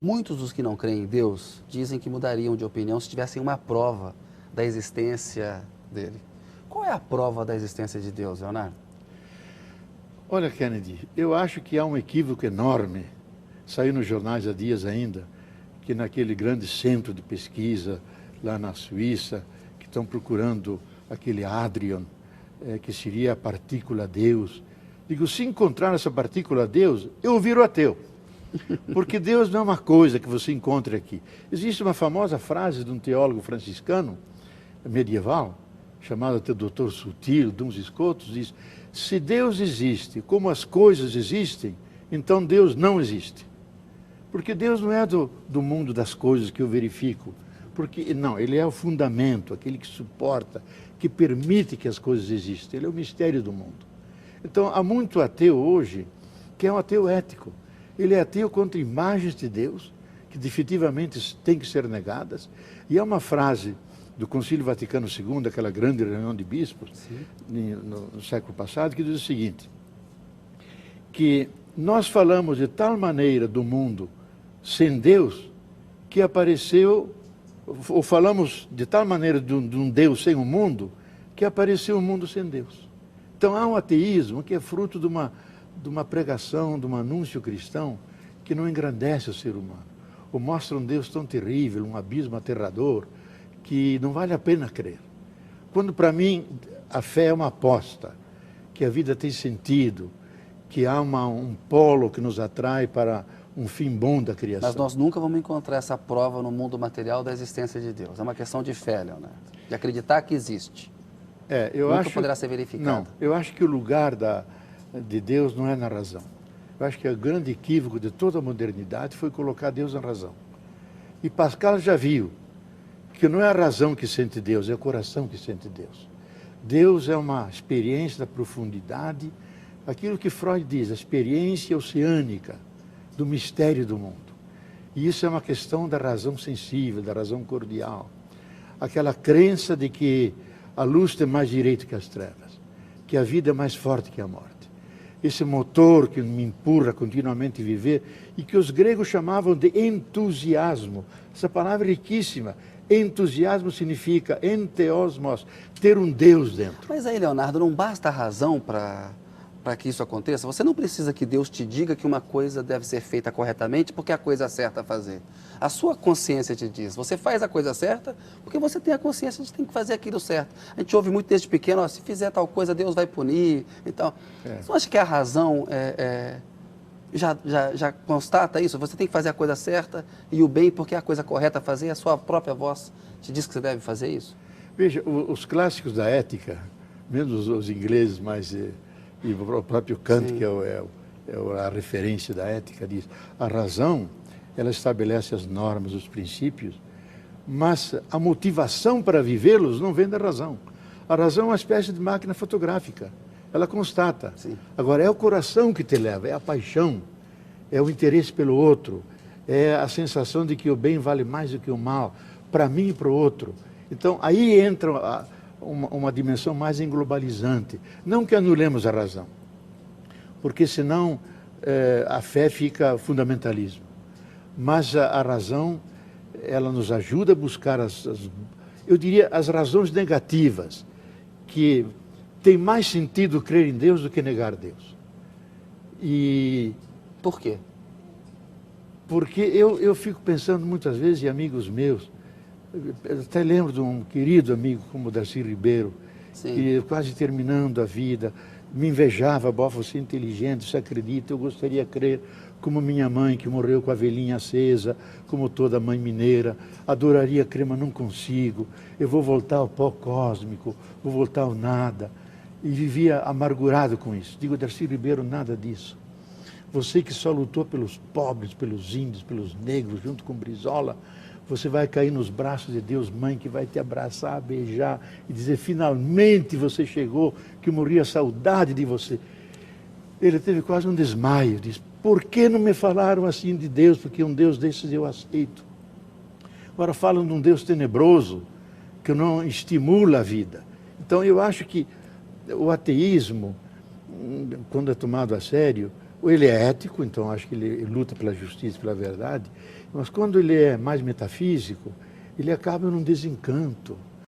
Muitos dos que não creem em Deus dizem que mudariam de opinião se tivessem uma prova da existência dele. Qual é a prova da existência de Deus, Leonardo? Olha, Kennedy, eu acho que há um equívoco enorme, saiu nos jornais há dias ainda, que naquele grande centro de pesquisa lá na Suíça, que estão procurando aquele Hadrian, que seria a partícula Deus. Digo, se encontrar essa partícula Deus, eu viro ateu. Porque Deus não é uma coisa que você encontra aqui. Existe uma famosa frase de um teólogo franciscano medieval, chamado até Dr. Sutil, Duns Scotus, diz: se Deus existe como as coisas existem, então Deus não existe. Porque Deus não é do mundo das coisas que eu verifico. Porque, não, Ele é o fundamento, aquele que suporta, que permite que as coisas existam. Ele é o mistério do mundo. Então, há muito ateu hoje que é um ateu ético. Ele é ateu contra imagens de Deus, que definitivamente têm que ser negadas. E há uma frase do Concílio Vaticano II, aquela grande reunião de bispos, no século passado, que diz o seguinte, que nós falamos de tal maneira do mundo sem Deus, que apareceu, ou falamos de tal maneira de um Deus sem o mundo, que apareceu um mundo sem Deus. Então há um ateísmo que é fruto de uma pregação, de um anúncio cristão, que não engrandece o ser humano, ou mostra um Deus tão terrível, um abismo aterrador, que não vale a pena crer. Quando para mim a fé é uma aposta, que a vida tem sentido, que há um polo que nos atrai para um fim bom da criação. Mas nós nunca vamos encontrar essa prova no mundo material da existência de Deus. É uma questão de fé, Leonardo, de acreditar que existe. Nunca poderá ser verificado. Não, eu acho que o lugar de Deus não é na razão. Eu acho que o grande equívoco de toda a modernidade foi colocar Deus na razão. E Pascal já viu que não é a razão que sente Deus, é o coração que sente Deus. Deus é uma experiência da profundidade, aquilo que Freud diz, a experiência oceânica do mistério do mundo. E isso é uma questão da razão sensível, da razão cordial. Aquela crença de que a luz tem mais direito que as trevas, que a vida é mais forte que a morte. Esse motor que me empurra continuamente a viver e que os gregos chamavam de entusiasmo. Essa palavra é riquíssima. Entusiasmo significa enteosmos, ter um Deus dentro. Mas aí, Leonardo, não basta a razão para que isso aconteça? Você não precisa que Deus te diga que uma coisa deve ser feita corretamente porque é a coisa certa a fazer. A sua consciência te diz, você faz a coisa certa porque você tem a consciência de que tem que fazer aquilo certo. A gente ouve muito desde pequeno, ó, se fizer tal coisa, Deus vai punir e tal. Você não acha que a razão já constata isso? Você tem que fazer a coisa certa e o bem porque é a coisa correta a fazer, a sua própria voz te diz que você deve fazer isso? Veja, os clássicos da ética, mesmo os ingleses mais... E o próprio Kant, Sim. que é a referência da ética, diz, a razão, ela estabelece as normas, os princípios, mas a motivação para vivê-los não vem da razão. A razão é uma espécie de máquina fotográfica, ela constata. Sim. Agora, é o coração que te leva, é a paixão, é o interesse pelo outro, é a sensação de que o bem vale mais do que o mal, para mim e para o outro. Então, aí entra uma dimensão mais englobalizante. Não que anulemos a razão, porque senão a fé fica fundamentalismo. Mas a razão, ela nos ajuda a buscar eu diria, as razões negativas, que tem mais sentido crer em Deus do que negar Deus. E... Por quê? Porque eu fico pensando muitas vezes, e amigos meus, eu até lembro de um querido amigo como o Darcy Ribeiro, Sim. que quase terminando a vida, me invejava, você é inteligente, você acredita, eu gostaria de crer como minha mãe, que morreu com a velhinha acesa, como toda mãe mineira, adoraria crer, mas não consigo, eu vou voltar ao pó cósmico, vou voltar ao nada, e vivia amargurado com isso. Digo, Darcy Ribeiro, nada disso. Você que só lutou pelos pobres, pelos índios, pelos negros, junto com Brizola, você vai cair nos braços de Deus, mãe, que vai te abraçar, beijar e dizer, finalmente você chegou, que morria a saudade de você. Ele teve quase um desmaio, disse, por que não me falaram assim de Deus? Porque um Deus desses eu aceito. Agora falam de um Deus tenebroso, que não estimula a vida. Então eu acho que o ateísmo, quando é tomado a sério, ele é ético, então acho que ele luta pela justiça, pela verdade, Mas quando ele é mais metafísico, ele acaba num desencanto.